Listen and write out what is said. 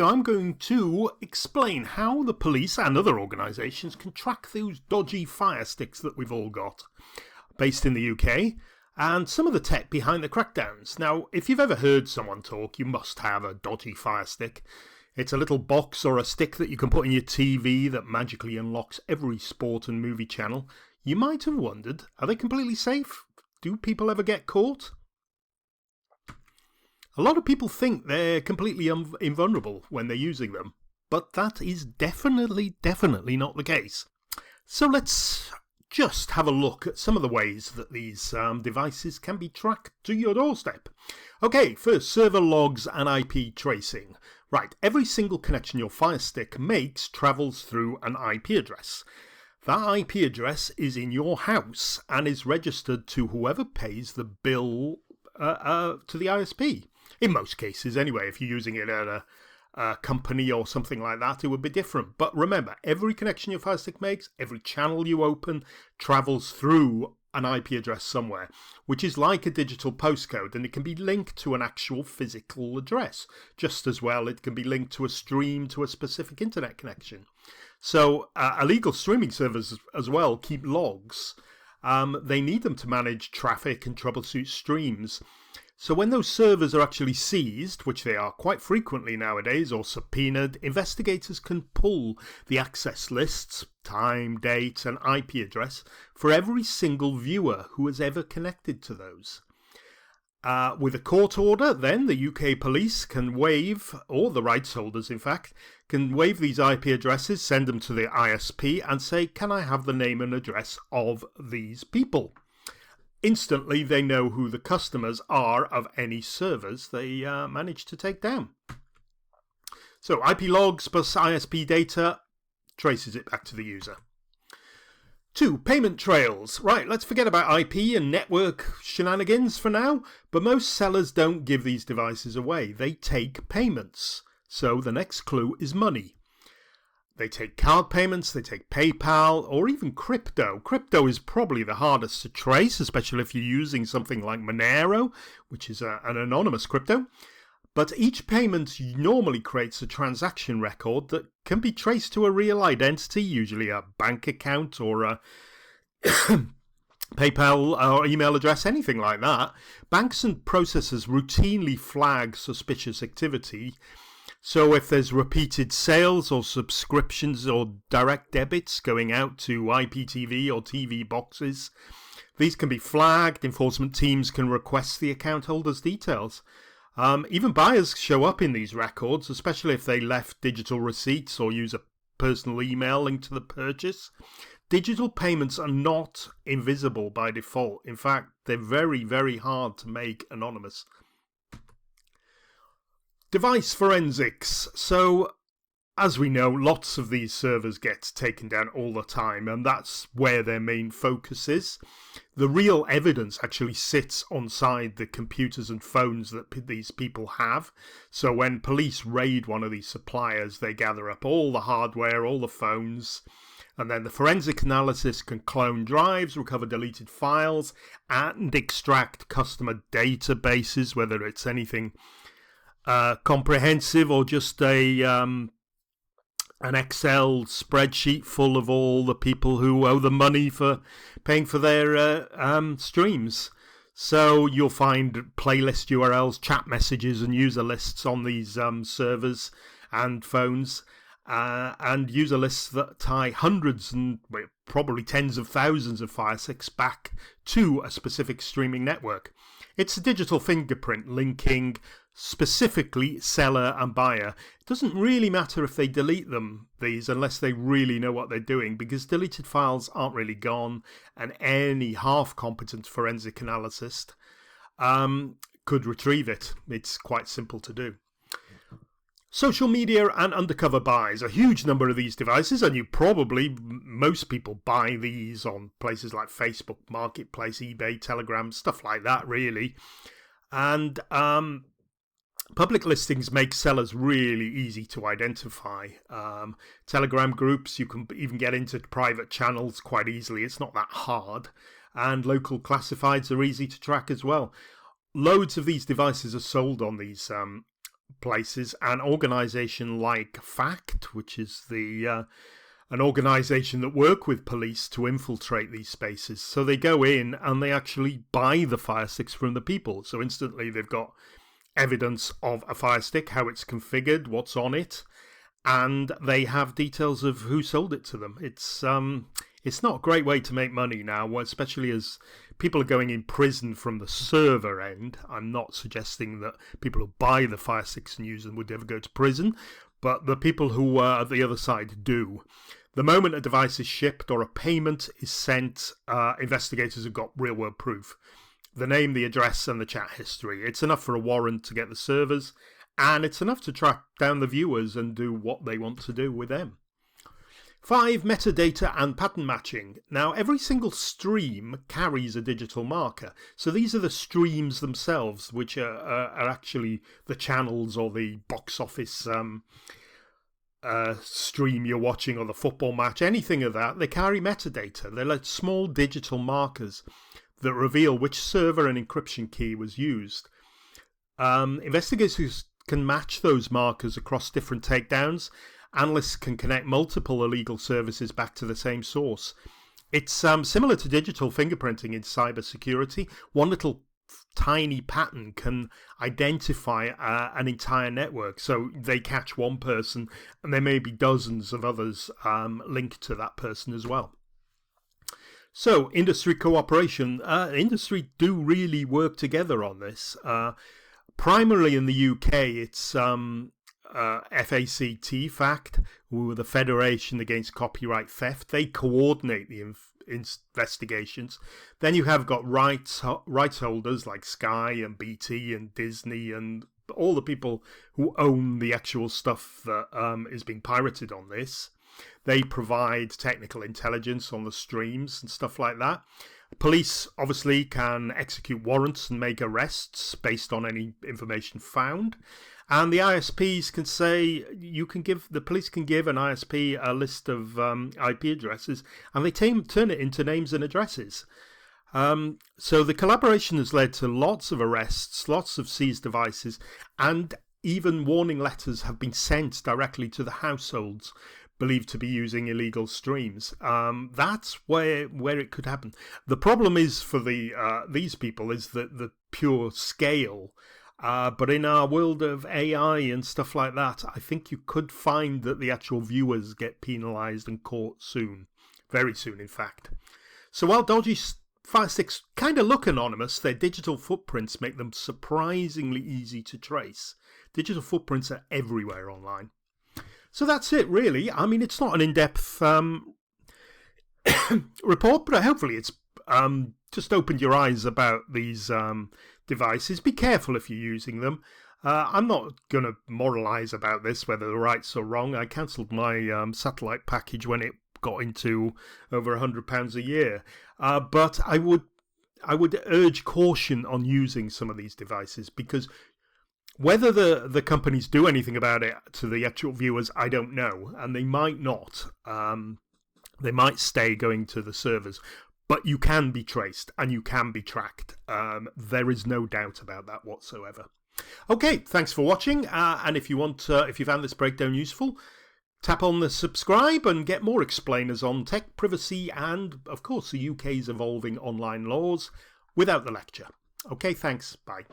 I'm going to explain how the police and other organisations can track those dodgy Firesticks that we've all got, based in the UK, and some of the tech behind the crackdowns. Now, if you've ever heard someone talk, you must have a dodgy Firestick. It's a little box or a stick that you can put in your TV that magically unlocks every sport and movie channel. You might have wondered, are they completely safe? Do people ever get caught? A lot of people think they're completely invulnerable when they're using them, but that is definitely not the case. So let's just have a look at some of the ways that these devices can be tracked to your doorstep. Okay, first, server logs and IP tracing. Right, every single connection your Firestick makes travels through an IP address. That IP address is in your house and is registered to whoever pays the bill to the ISP. In most cases, anyway, if you're using it at a company or something like that, it would be different. But remember, every connection your Firestick makes, every channel you open, travels through an IP address somewhere, which is like a digital postcode, and it can be linked to an actual physical address. Just as well, it can be linked to a stream to a specific internet connection. So illegal streaming servers as well keep logs. They need them to manage traffic and troubleshoot streams. So when those servers are actually seized, which they are quite frequently nowadays, or subpoenaed, investigators can pull the access lists, time, date, and IP address for every single viewer who has ever connected to those. With a court order, then, the UK police can waive, or the rights holders, in fact, can waive these IP addresses, send them to the ISP, and say, can I have the name and address of these people? Instantly, they know who the customers are of any servers they manage to take down. So IP logs plus ISP data traces it back to the user. 2. Payment trails. Right, let's forget about IP and network shenanigans for now, but most sellers don't give these devices away. They take payments. So the next clue is money. They take card payments, they take PayPal, or even crypto. Crypto is probably the hardest to trace, especially if you're using something like Monero, which is an anonymous crypto. But each payment normally creates a transaction record that can be traced to a real identity, usually a bank account or a PayPal or email address, anything like that. Banks and processors routinely flag suspicious activity. So if there's repeated sales or subscriptions or direct debits going out to IPTV or TV boxes, these can be flagged. Enforcement teams can request the account holder's details. Even buyers show up in these records, especially if they left digital receipts or use a personal email linked to the purchase. Digital payments are not invisible by default. In fact, they're very hard to make anonymous. Device forensics. So, as we know, lots of these servers get taken down all the time, and that's where their main focus is. The real evidence actually sits onside the computers and phones that these people have. So when police raid one of these suppliers, they gather up all the hardware, all the phones, and then the forensic analysis can clone drives, recover deleted files, and extract customer databases, whether it's anything comprehensive or just an Excel spreadsheet full of all the people who owe the money for paying for their streams. So you'll find playlist URLs, chat messages and user lists on these servers and phones, and user lists that tie hundreds and probably tens of thousands of Firesticks back to a specific streaming network. It's a digital fingerprint linking specifically seller and buyer. It doesn't really matter if they delete these unless they really know what they're doing, because deleted files aren't really gone, and any half-competent forensic analyst could retrieve it. It's quite simple to do. Social media and undercover buys. A huge number of these devices, and most people buy these on places like Facebook Marketplace, eBay, Telegram, stuff like that, really. And public listings make sellers really easy to identify. Telegram groups, you can even get into private channels quite easily. It's not that hard. And local classifieds are easy to track as well. Loads of these devices are sold on these places, an organisation like FACT, which is an organisation that work with police to infiltrate these spaces. So they go in and they actually buy the Firesticks from the people. So instantly they've got evidence of a Firestick, how it's configured, what's on it, and they have details of who sold it to them. It's not a great way to make money now, especially as people are going in prison from the server end. I'm not suggesting that people who buy the Firesticks and use them would ever go to prison, but the people who are at the other side do. The moment a device is shipped or a payment is sent, investigators have got real-world proof. The name, the address, and the chat history. It's enough for a warrant to get the servers, and it's enough to track down the viewers and do what they want to do with them. 5. Metadata and pattern matching. Now, every single stream carries a digital marker. So these are the streams themselves, which are actually the channels or the box office stream you're watching, or the football match, anything of that. They carry metadata. They're like small digital markers that reveal which server and encryption key was used. Investigators can match those markers across different takedowns. Analysts can connect multiple illegal services back to the same source. It's similar to digital fingerprinting in cybersecurity. One little tiny pattern can identify an entire network. So they catch one person, and there may be dozens of others linked to that person as well. So, industry cooperation. Industry do really work together on this. Primarily in the UK, it's FACT, who are the Federation Against Copyright Theft. They coordinate the investigations. Then you have got rights holders like Sky and BT and Disney and all the people who own the actual stuff that is being pirated on this. They provide technical intelligence on the streams and stuff like that. Police obviously can execute warrants and make arrests based on any information found. And the ISPs can say, the police can give an ISP a list of IP addresses, and they turn it into names and addresses. So the collaboration has led to lots of arrests, lots of seized devices, and even warning letters have been sent directly to the households believed to be using illegal streams. That's where it could happen. The problem is for these people is that the pure scale. But in our world of AI and stuff like that, I think you could find that the actual viewers get penalised and caught soon. Very soon, in fact. So while Dodgy Firesticks kind of look anonymous, their digital footprints make them surprisingly easy to trace. Digital footprints are everywhere online. So that's it, really. I mean, it's not an in-depth report, but hopefully it's just opened your eyes about these devices. Be careful if you're using them. I'm not going to moralise about this, whether they're right or wrong. I cancelled my satellite package when it got into over £100 a year. But I would urge caution on using some of these devices, because whether the companies do anything about it to the actual viewers, I don't know. And they might not. They might stay going to the servers. But you can be traced and you can be tracked. There is no doubt about that whatsoever. Okay, thanks for watching. And if you found this breakdown useful, tap on the subscribe and get more explainers on tech, privacy, and of course the UK's evolving online laws without the lecture. Okay, thanks. Bye.